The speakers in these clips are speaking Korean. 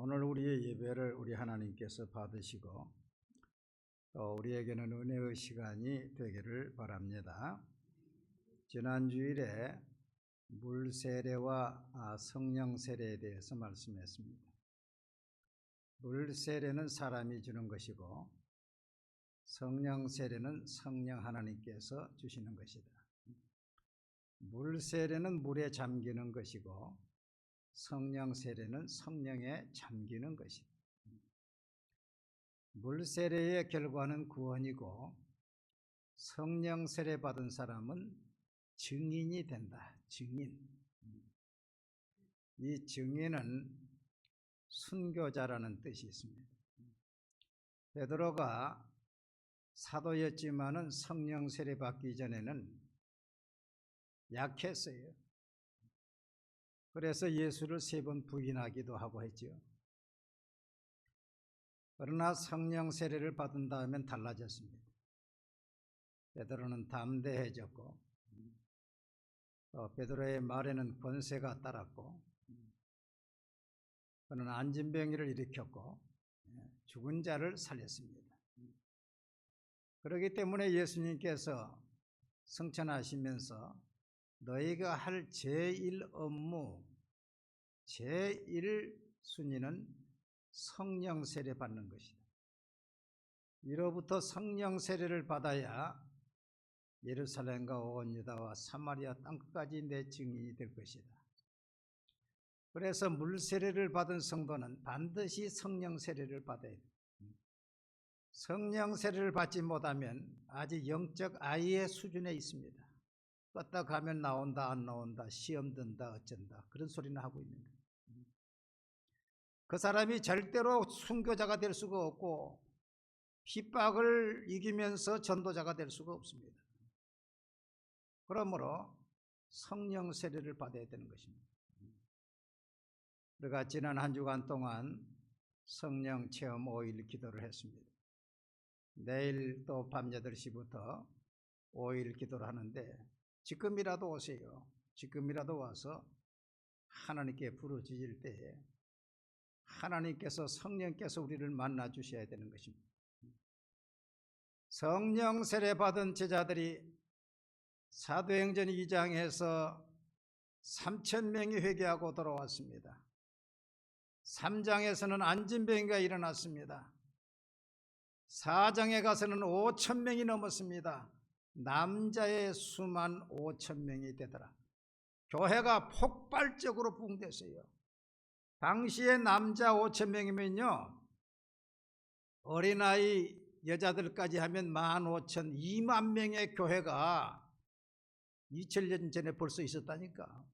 오늘 우리의 예배를 우리 하나님께서 받으시고 또 우리에게는 은혜의 시간이 되기를 바랍니다. 지난 주일에 물 세례와 성령 세례에 대해서 말씀했습니다. 물 세례는 사람이 주는 것이고 성령 세례는 성령 하나님께서 주시는 것이다. 물 세례는 물에 잠기는 것이고 성령 세례는 성령에 잠기는 것이다. 물 세례의 결과는 구원이고 성령 세례 받은 사람은 증인이 된다. 증인. 이 증인은 순교자라는 뜻이 있습니다. 베드로가 사도였지만은 성령 세례 받기 전에는 약했어요. 그래서 예수를 3번 부인하기도 하고 했죠. 그러나 성령 세례를 받은 다음엔 달라졌습니다. 베드로는 담대해졌고 베드로의 말에는 권세가 따랐고 그는 안진병이를 일으켰고 죽은 자를 살렸습니다. 그렇기 때문에 예수님께서 승천하시면서 너희가 할 제1 업무, 제1 순위는 성령 세례 받는 것이다. 이로부터 성령 세례를 받아야 예루살렘과 온 유다와 사마리아 땅끝까지 내 증인이 될 것이다. 그래서 물 세례를 받은 성도는 반드시 성령 세례를 받아야 돼. 성령 세례를 받지 못하면 아직 영적 아이의 수준에 있습니다. 껐다 가면 나온다 안 나온다 시험 든다 어쩐다 그런 소리는 하고 있는 거예요. 그 사람이 절대로 순교자가 될 수가 없고 핍박을 이기면서 전도자가 될 수가 없습니다. 그러므로 성령 세례를 받아야 되는 것입니다. 우리가 지난 한 주간 동안 성령 체험 5일 기도를 했습니다. 내일 또 밤 8시부터 5일 기도를 하는데 지금이라도 오세요. 지금이라도 와서 하나님께 부르짖을 때에 하나님께서 성령께서 우리를 만나 주셔야 되는 것입니다. 성령 세례 받은 제자들이 사도행전 2장에서 3,000명이 회개하고 돌아왔습니다. 3장에서는 안진병이가 일어났습니다. 4장에 가서는 5,000명이 넘었습니다. 남자의 수만 5,000명이 되더라. 교회가 폭발적으로 부흥됐어요. 당시에 남자 5,000명이면요 어린아이 여자들까지 하면 15,000, 2만 명의 교회가 2000년 전에 벌써 있었다니까.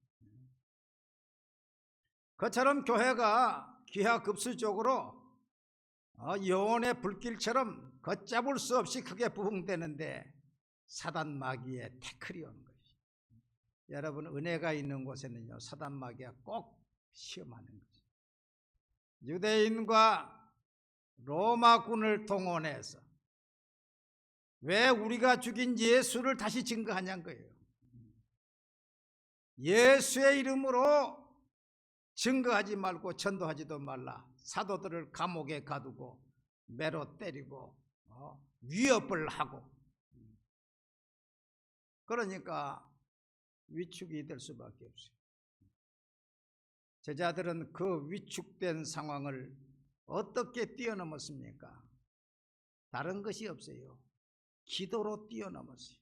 그처럼 교회가 기하급수적으로 여원의 불길처럼 걷잡을 수 없이 크게 부흥되는데 사단 마귀의 태클이 오는 것이죠. 여러분 은혜가 있는 곳에는요 사단 마귀가 꼭 시험하는 거죠. 유대인과 로마군을 동원해서 왜 우리가 죽인 예수를 다시 증거하냐는 거예요. 예수의 이름으로 증거하지 말고 전도하지도 말라. 사도들을 감옥에 가두고 매로 때리고 위협을 하고 그러니까 위축이 될 수밖에 없어요. 제자들은 그 위축된 상황을 어떻게 뛰어넘었습니까? 다른 것이 없어요. 기도로 뛰어넘었어요.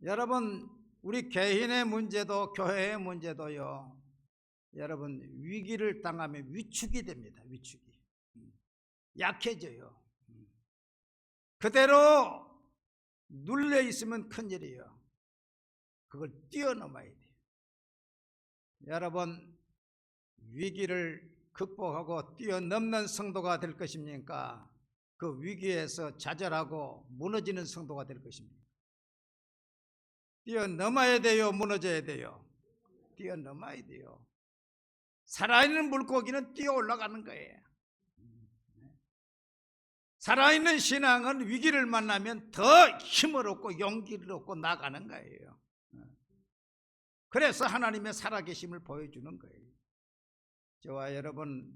여러분 우리 개인의 문제도 교회의 문제도요. 여러분 위기를 당하면 위축이 됩니다. 위축이. 약해져요. 그대로 눌려 있으면 큰일이에요. 그걸 뛰어넘어야 돼요. 여러분 위기를 극복하고 뛰어넘는 성도가 될 것입니까? 그 위기에서 좌절하고 무너지는 성도가 될 것입니까? 뛰어넘어야 돼요? 무너져야 돼요? 뛰어넘어야 돼요. 살아있는 물고기는 뛰어 올라가는 거예요. 살아있는 신앙은 위기를 만나면 더 힘을 얻고 용기를 얻고 나가는 거예요. 그래서 하나님의 살아계심을 보여주는 거예요. 저와 여러분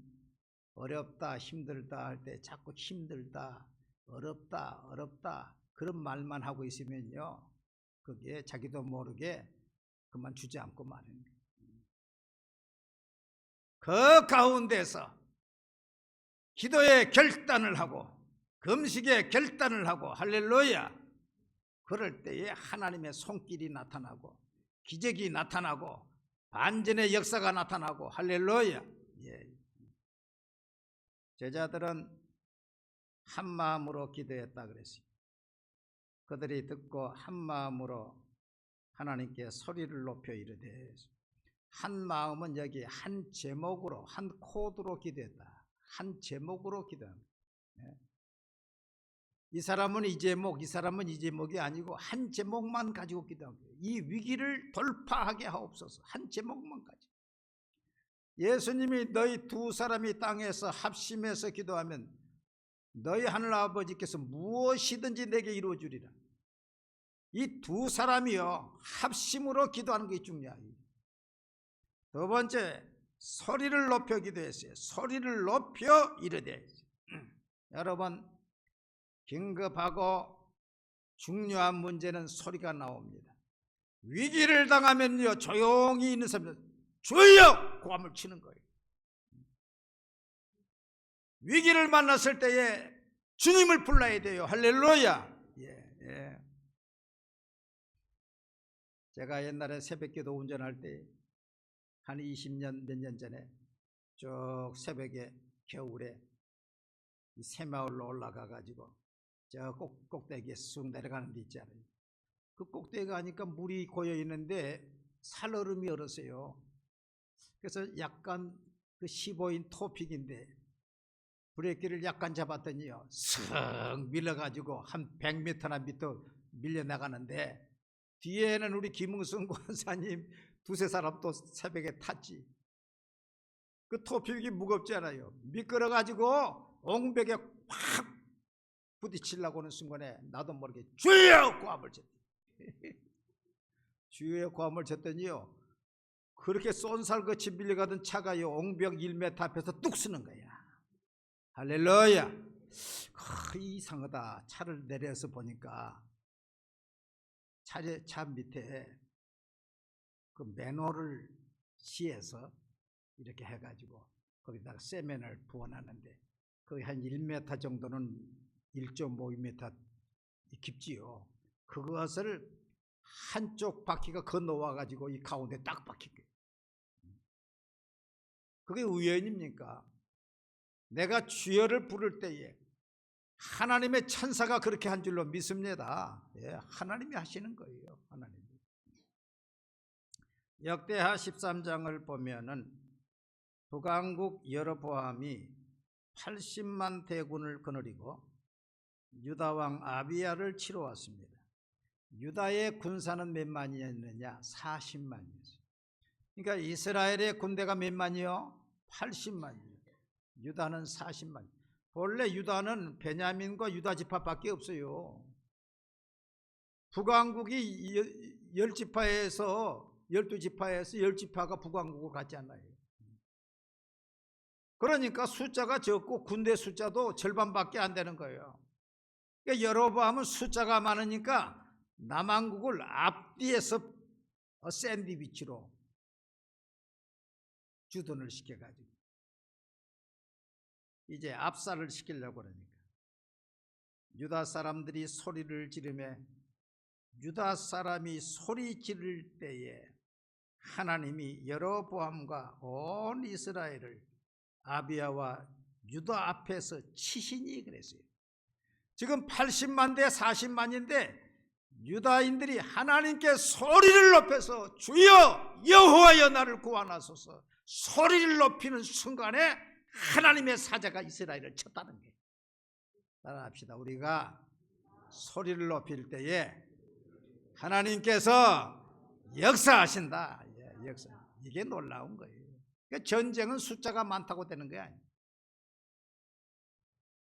어렵다 힘들다 할 때 자꾸 힘들다 어렵다 그런 말만 하고 있으면요, 그게 자기도 모르게 그만 주저앉고 마는 거예요. 그 가운데서 기도의 결단을 하고 금식의 결단을 하고, 할렐루야, 그럴 때에 하나님의 손길이 나타나고 기적이 나타나고 반전의 역사가 나타나고, 할렐루야. 예. 제자들은 한 마음으로 기도했다 그랬어요. 그들이 듣고 한 마음으로 하나님께 소리를 높여 이르되, 한 마음은 여기 한 제목으로, 한 코드로 기도했다. 한 제목으로 기도합니다. 이 사람은 이 제목, 이 사람은 이 제목이 아니고 한 제목만 가지고 기도합니다. 이 위기를 돌파하게 하옵소서. 한 제목만 가지고. 예수님이 너희 두 사람이 땅에서 합심해서 기도하면 너희 하늘 아버지께서 무엇이든지 내게 이루어 주리라. 이 두 사람이요, 합심으로 기도하는 게 중요해요. 두 번째, 소리를 높여 기도했어요. 소리를 높여 이르되. 여러분, 긴급하고 중요한 문제는 소리가 나옵니다. 위기를 당하면요, 조용히 있는 사람들 주여! 고함을 치는 거예요. 위기를 만났을 때에 주님을 불러야 돼요. 할렐루야. 예. 제가 옛날에 새벽기도 운전할 때 한 20년 몇 년 전에 쭉 새벽에 겨울에 이 새마을로 올라가 가지고 저 꼭대기에 쑥 내려가는 데 있잖아요. 그 꼭대기 가니까 물이 고여 있는데 살얼음이 얼었어요. 그래서 약간 그 15인 토픽인데 브레이크를 약간 잡았더니요, 슥 밀려가지고 한 100m나 밑으로 밀려나가는데, 뒤에는 우리 김웅순 권사님 두세 사람 또 새벽에 탔지. 그 토픽이 무겁지 않아요. 미끄러가지고 옹벽에 확 부딪히려고 하는 순간에 나도 모르게 주여! 고함을 쳤더니 주여! 고함을 쳤더니요, 그렇게 쏜살같이 밀려가던 차가요, 옹벽 1m 앞에서 뚝 쓰는 거야. 할렐루야. 이상하다. 차를 내려서 보니까 차 밑에 그 맨홀을 씌해서 이렇게 해가지고 거기다가 세면을 부어놨는데 거의 한 1m 정도는 1.5m 깊지요. 그것을 한쪽 바퀴가 건너와가지고 이 가운데 딱 박힌 거예요. 그게 우연입니까? 내가 주여를 부를 때에 하나님의 천사가 그렇게 한 줄로 믿습니다. 예, 하나님이 하시는 거예요. 하나님. 역대하 13장을 보면은 북왕국 여로보암이 80만 대군을 거느리고 유다왕 아비야를 치러 왔습니다. 유다의 군사는 몇 만이었느냐? 40만이었어요. 그러니까 이스라엘의 군대가 몇 만이요? 80만이요. 유다는 40만. 본래 유다는 베냐민과 유다 지파밖에 없어요. 북왕국이 10지파에서 12지파에서 10지파가 북왕국을 갖지 않아요. 그러니까 숫자가 적고 군대 숫자도 절반밖에 안 되는 거예요. 그러니까 여로보암은 숫자가 많으니까 남왕국을 앞뒤에서 샌드위치로 주둔을 시켜가지고 이제 압살을 시키려고 그러니까 유다 사람들이 소리를 지르며, 유다 사람이 소리 지를 때에 하나님이 여로보암과 온 이스라엘을 아비야와 유다 앞에서 치시니 그랬어요. 지금 80만 대 40만인데 유다인들이 하나님께 소리를 높여서 주여 여호와여 나를 구원하소서 소리를 높이는 순간에 하나님의 사자가 이스라엘을 쳤다는 게. 따라합시다. 우리가 소리를 높일 때에 하나님께서 역사하신다. 역사. 이게 놀라운 거예요. 그러니까 전쟁은 숫자가 많다고 되는 게 아니에요.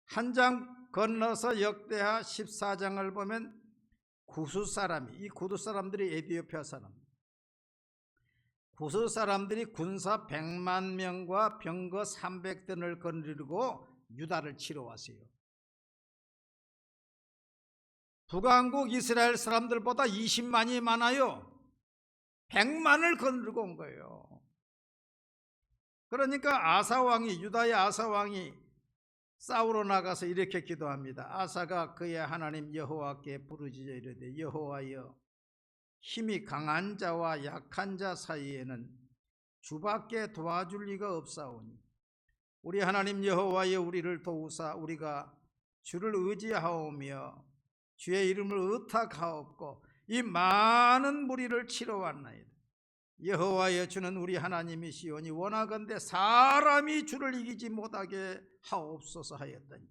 한 장 건너서 역대하 14장을 보면 구스 사람이, 이 구스 사람들이 에디오피아 사람, 구스 사람들이 군사 100만 명과 병거 300대를 거느리고 유다를 치러 왔어요. 북왕국 이스라엘 사람들보다 20만이 많아요. 100만을 거느리고 온 거예요. 그러니까 아사왕이, 유다의 아사왕이 싸우러 나가서 이렇게 기도합니다. 아사가 그의 하나님 여호와께 부르짖어 이르되 여호와여, 힘이 강한 자와 약한 자 사이에는 주밖에 도와줄 리가 없사오니 우리 하나님 여호와여, 우리를 도우사 우리가 주를 의지하오며 주의 이름을 의탁하옵고 이 많은 무리를 치러 왔나이다. 여호와여, 주는 우리 하나님이시오니 원하건대 사람이 주를 이기지 못하게 하옵소서 하였더니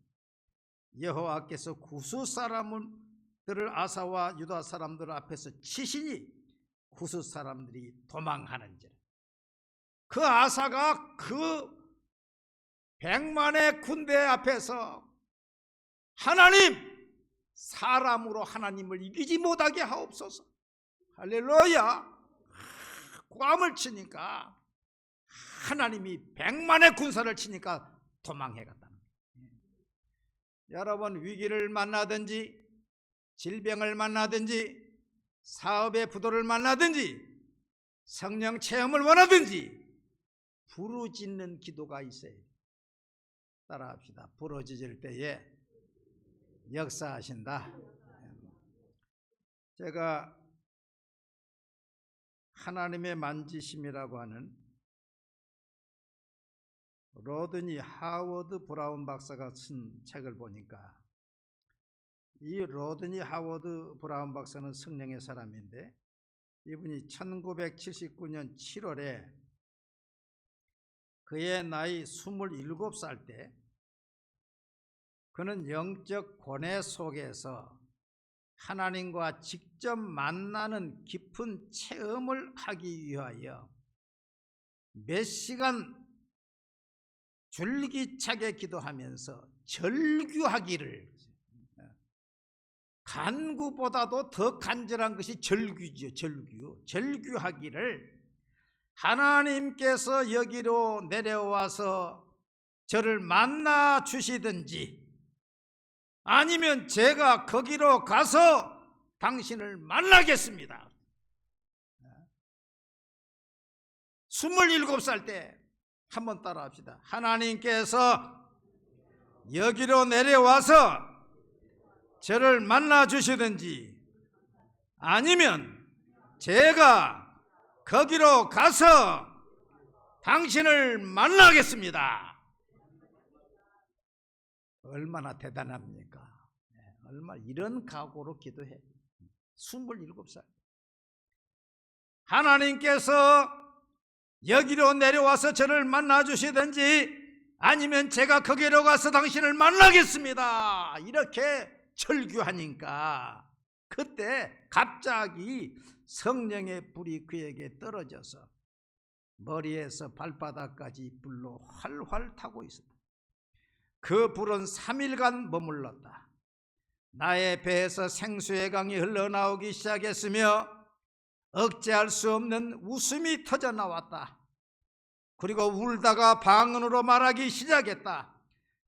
여호와께서 구스 사람들을 아사와 유다 사람들 앞에서 치시니 구스 사람들이 도망하는지라. 그 아사가 그 100만의 군대 앞에서 하나님, 사람으로 하나님을 이기지 못하게 하옵소서. 할렐루야. 꽝을 치니까 하나님이 100만의 군사를 치니까 도망해 갔다는 거예요. 여러분, 위기를 만나든지 질병을 만나든지 사업의 부도를 만나든지 성령 체험을 원하든지 부르짖는 기도가 있어요. 따라합시다. 부르짖을 때에 역사하신다. 제가 하나님의 만지심이라고 하는 로드니 하워드 브라운 박사가 쓴 책을 보니까 이 로드니 하워드 브라운 박사는 성령의 사람인데 이분이 1979년 7월에 그의 나이 27살 때 그는 영적 고뇌 속에서 하나님과 직접 만나는 깊은 체험을 하기 위하여 몇 시간 줄기차게 기도하면서 절규하기를, 간구보다도 더 간절한 것이 절규죠. 절규하기를 하나님께서 여기로 내려와서 저를 만나 주시든지 아니면 제가 거기로 가서 당신을 만나겠습니다. 27살 때 한번 따라 합시다. 하나님께서 여기로 내려와서 저를 만나 주시든지 아니면 제가 거기로 가서 당신을 만나겠습니다. 얼마나 대단합니까? 얼마나 이런 각오로 기도해. 27살. 하나님께서 여기로 내려와서 저를 만나 주시든지 아니면 제가 거기로 가서 당신을 만나겠습니다. 이렇게 절규하니까 그때 갑자기 성령의 불이 그에게 떨어져서 머리에서 발바닥까지 불로 활활 타고 있었다. 그 불은 3일간 머물렀다. 나의 배에서 생수의 강이 흘러나오기 시작했으며 억제할 수 없는 웃음이 터져나왔다. 그리고 울다가 방언으로 말하기 시작했다.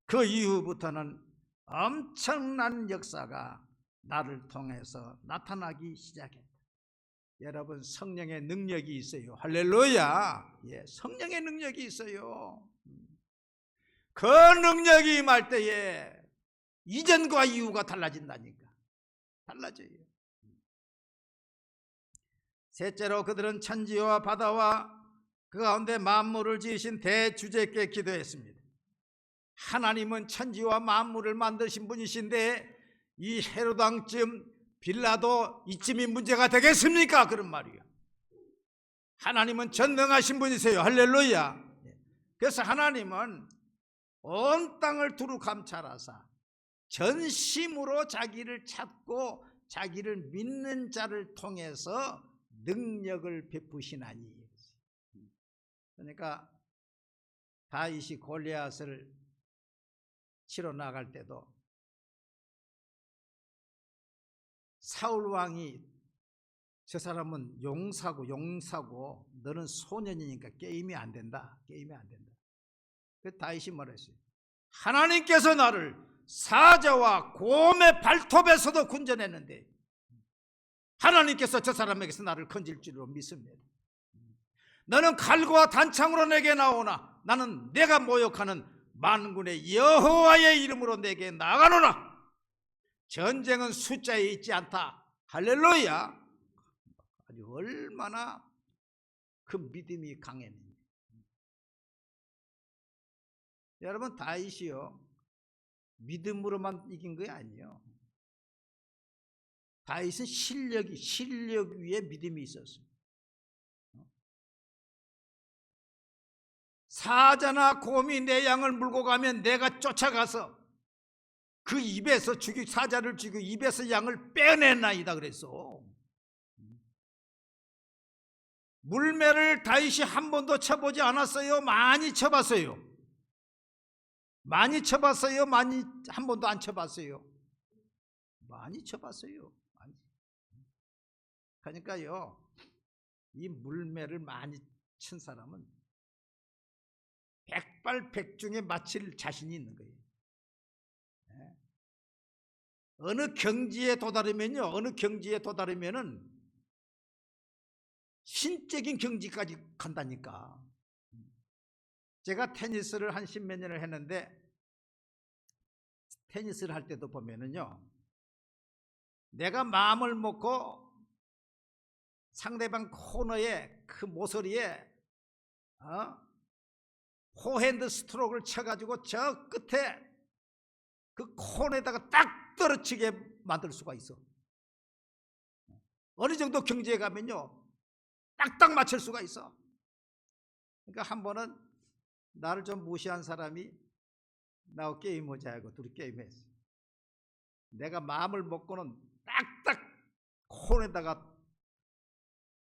그 이후부터는 엄청난 역사가 나를 통해서 나타나기 시작했다. 여러분, 성령의 능력이 있어요. 할렐루야. 예, 성령의 능력이 있어요. 그 능력이 임할 때에 이전과 이후가 달라진다니까. 달라져요. 셋째로 그들은 천지와 바다와 그 가운데 만물을 지으신 대주제께 기도했습니다. 하나님은 천지와 만물을 만드신 분이신데 이 헤로당쯤 빌라도 이쯤이 문제가 되겠습니까? 그런 말이에요. 하나님은 전능하신 분이세요. 할렐루야. 그래서 하나님은 온 땅을 두루 감찰하사 전심으로 자기를 찾고 자기를 믿는 자를 통해서 능력을 베푸시나니. 그러니까 다윗이 골리앗을 치러 나갈 때도 사울 왕이 저 사람은 용사고 너는 소년이니까 게임이 안 된다. 게임이 안 된다. 그 다윗이 말했어요. 하나님께서 나를 사자와 곰의 발톱에서도 군전했는데 하나님께서 저 사람에게서 나를 건질 줄로 믿습니다. 너는 칼과 단창으로 내게 나오나 나는 내가 모욕하는 만군의 여호와의 이름으로 내게 나가노라. 전쟁은 숫자에 있지 않다. 할렐루야. 아주 얼마나 그 믿음이 강했는지. 여러분, 다윗이요 믿음으로만 이긴 게 아니에요. 다윗은 실력 위에 믿음이 있었어요. 사자나 곰이 내 양을 물고 가면 내가 쫓아가서 그 입에서 사자를 죽이고 입에서 양을 빼내나이다 그랬어. 물매를 다윗이 한 번도 쳐보지 않았어요? 많이 쳐봤어요? 많이 쳐봤어요? 많이 한 번도 안 쳐봤어요? 많이 쳐봤어요. 그러니까요, 이 물매를 많이 친 사람은 백발백중에 맞힐 자신이 있는 거예요. 어느 경지에 도달하면은 신적인 경지까지 간다니까. 제가 테니스를 한 10몇 년을 했는데 테니스를 할 때도 보면은요, 내가 마음을 먹고 상대방 코너에 그 모서리에 포핸드 스트로크를 쳐가지고 저 끝에 그 코너에다가 딱 떨어지게 만들 수가 있어. 어느 정도 경지에 가면요 딱딱 맞출 수가 있어. 그러니까 한 번은 나를 좀 무시한 사람이 나하고 게임하자 하고 둘이 게임했어. 내가 마음을 먹고는 딱딱 코너에다가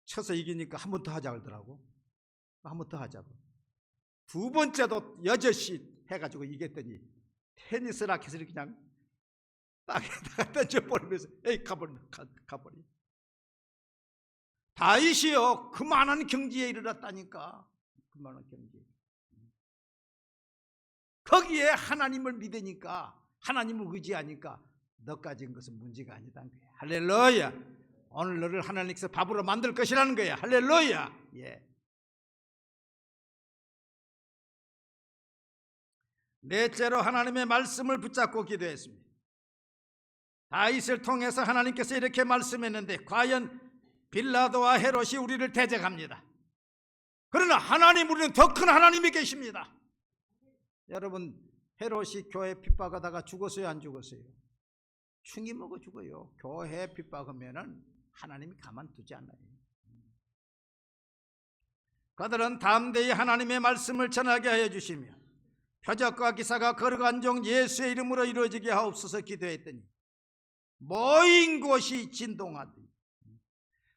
쳐서 이기니까 한 번 더 하자 그러더라고. 한 번 더 하자고. 두 번째도 여럿이 해가지고 이겼더니 테니스 라켓을 그냥 땅에다가 던져버리면서 에이 가버려. 다윗이요 그만한 경지에 이르렀다니까. 그만한 경지에. 거기에 하나님을 믿으니까, 하나님을 의지하니까 너까지인 것은 문제가 아니다는 거야. 할렐루야. 오늘 너를 하나님께서 밥으로 만들 것이라는 거야. 할렐루야. 예. 넷째로 하나님의 말씀을 붙잡고 기도했습니다. 다윗을 통해서 하나님께서 이렇게 말씀했는데 과연 빌라도와 헤롯이 우리를 대적합니다. 그러나 하나님, 우리는 더 큰 하나님이 계십니다. 여러분, 헤롯이 교회 핍박하다가 죽었어요, 안 죽었어요? 충이 먹어 죽어요. 교회 핍박하면은 하나님이 가만두지 않아요. 그들은 담대히 하나님의 말씀을 전하게 하여 주시며 표적과 기사가 거룩한 종 예수의 이름으로 이루어지게 하옵소서 기도했더니 모인 곳이 진동하더니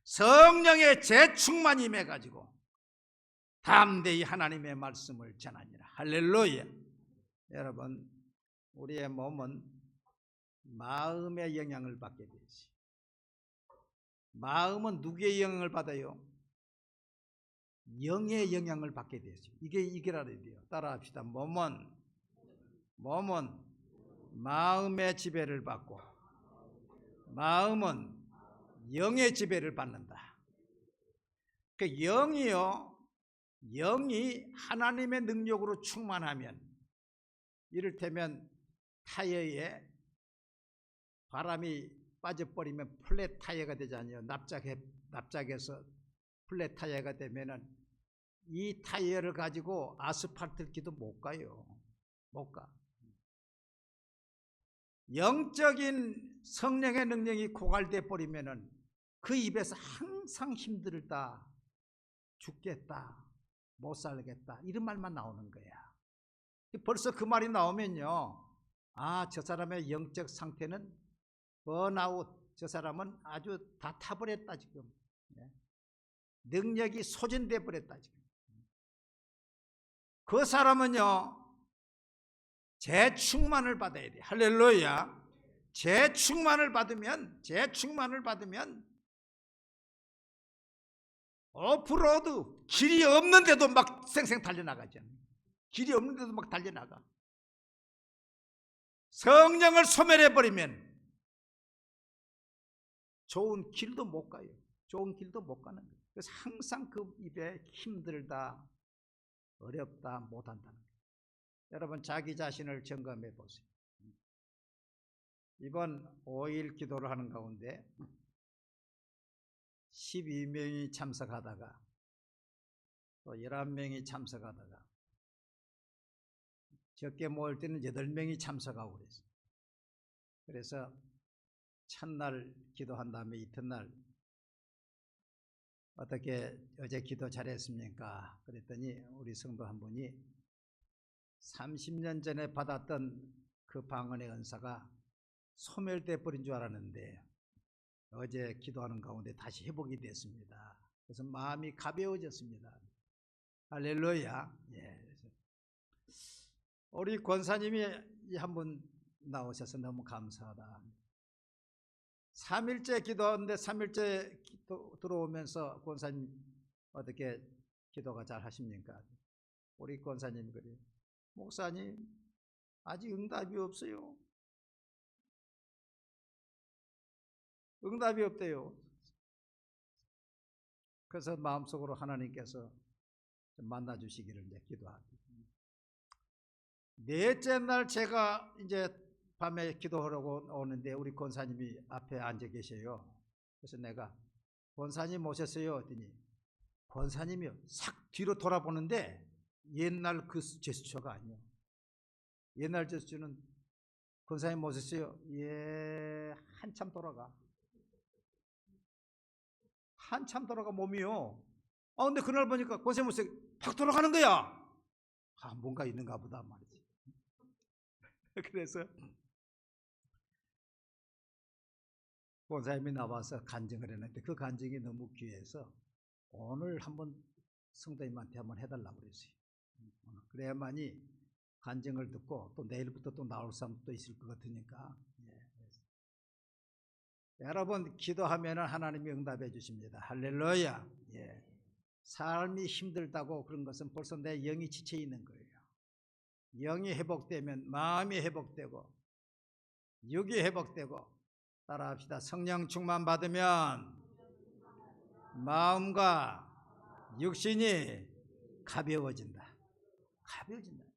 성령의 재충만이 임해가지고 담대히 하나님의 말씀을 전하니라. 할렐루야. 여러분, 우리의 몸은 마음의 영향을 받게 되지. 마음은 누구의 영향을 받아요? 영의 영향을 받게 되죠. 이게 알아야 돼요. 따라합시다. 몸은 마음의 지배를 받고 마음은 영의 지배를 받는다. 그 영이요, 영이 하나님의 능력으로 충만하면, 이를테면 타이어에 바람이 빠져버리면 플랫 타이어가 되잖아요. 납작해서 플랫 타이어가 되면은 이 타이어를 가지고 아스팔트 길도 못 가요. 못 가. 영적인 성령의 능력이 고갈돼 버리면은 그 입에서 항상 힘들다, 죽겠다, 못 살겠다 이런 말만 나오는 거야. 벌써 그 말이 나오면요, 아, 저 사람의 영적 상태는 번아웃, 저 사람은 아주 다 타버렸다 지금. 능력이 소진돼 버렸다 지금. 그 사람은요 재충만을 받아야 돼. 할렐루야. 재충만을 받으면 오프로드 길이 없는데도 막 쌩쌩 달려나가죠. 길이 없는데도 막 달려나가. 성령을 소멸해버리면 좋은 길도 못 가요. 좋은 길도 못 가는 거예요. 그래서 항상 그 입에 힘들다, 어렵다, 못한다는 거예요. 여러분 자기 자신을 점검해 보세요. 이번 5일 기도를 하는 가운데 12명이 참석하다가 또 11명이 참석하다가 적게 모일 때는 8명이 참석하고 그랬어요. 그래서 첫날 기도한 다음에 이튿날 어떻게 어제 기도 잘했습니까? 그랬더니 우리 성도 한 분이 30년 전에 받았던 그 방언의 은사가 소멸돼 버린 줄 알았는데 어제 기도하는 가운데 다시 회복이 됐습니다. 그래서 마음이 가벼워졌습니다. 할렐루야. 예. 우리 권사님이 한 분 나오셔서 너무 감사하다. 3일째 기도하는데 3일째 들어오면서 권사님 어떻게 기도가 잘 하십니까? 우리 권사님이 그래요. 목사님 아직 응답이 없어요. 응답이 없대요. 그래서 마음속으로 하나님께서 만나 주시기를 이제 기도합니다. 넷째 날 제가 이제 밤에 기도하려고 오는데 우리 권사님이 앞에 앉아 계셔요. 그래서 내가 권사님 오셨어요 했더니 권사님이 싹 뒤로 돌아보는데 옛날 그 제스처가 아니에요. 옛날 제스처는 권사님 오셨어요? 예, 한참 돌아가. 한참 돌아가 몸이요. 근데 그날 보니까 권사님 오셨어요. 팍 돌아가는 거야. 뭔가 있는가 보다 말이지. 그래서 권사님이 나와서 간증을 했는데 그 간증이 너무 귀해서 오늘 한번 성도님한테 한번 해달라고 그랬어요. 그래야만이 간증을 듣고 또 내일부터 또 나올 사람도 있을 것 같으니까. 여러분 기도하면 하나님이 응답해 주십니다. 할렐루야. 예. 삶이 힘들다고 그런 것은 벌써 내 영이 지쳐 있는 거예요. 영이 회복되면 마음이 회복되고 육이 회복되고 따라합시다. 성령 충만 받으면 마음과 육신이 가벼워진다. 가벼워진다.